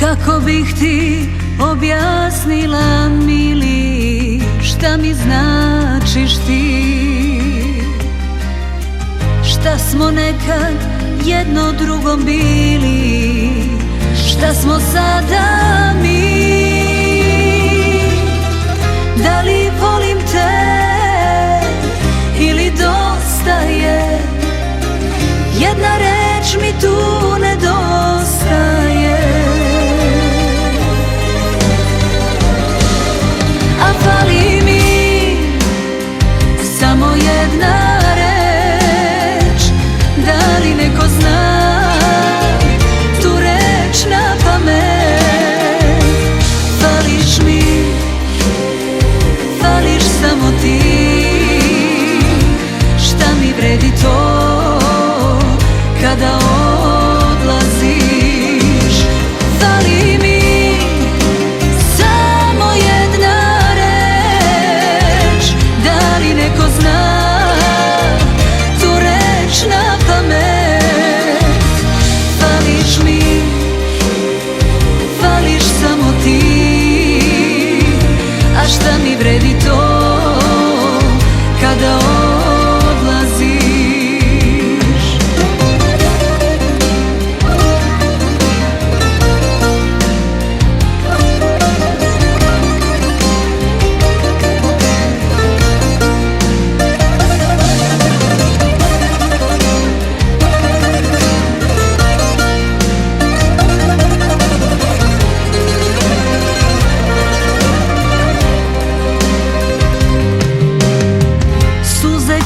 Kako bih ti objasnila, mili, šta mi značiš ti? Šta smo nekad jedno drugom bili, šta smo sada mi? Da li volim te ili dosta je? Jedna reč mi tu nedostaje. A fali mi samo jedna reč. Da li neko zna tu reč na pamet? Fališ mi, fališ samo ti. Šta mi vredi to kada odlaziš? Fali mi samo jedna reč. Da li neko zna tu reč na pamet? Fališ mi, fališ samo ti. A šta mi vredi to kada odlaziš?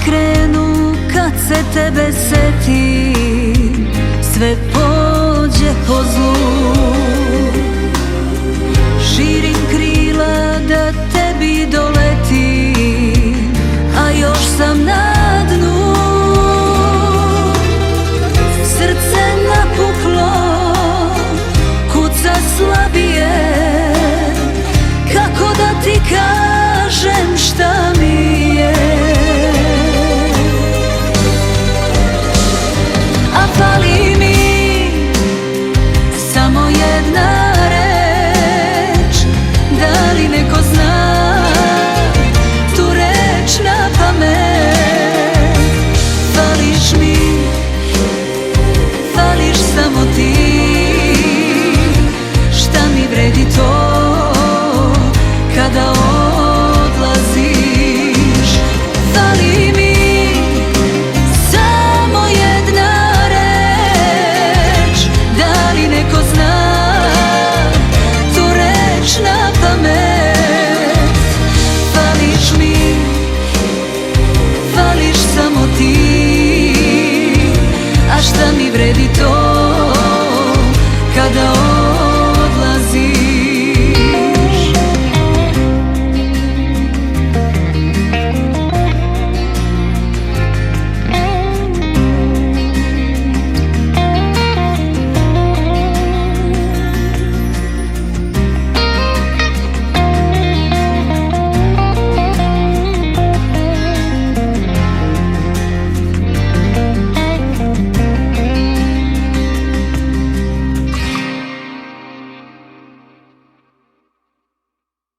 Krenu kad se tebe setim, sve pođe po zlu. Širim krila da tebi doletim, a još sam na dnu. Srce napuklo, kuca slabije. Kako da ti kažem šta mi je? Fali mi samo jedna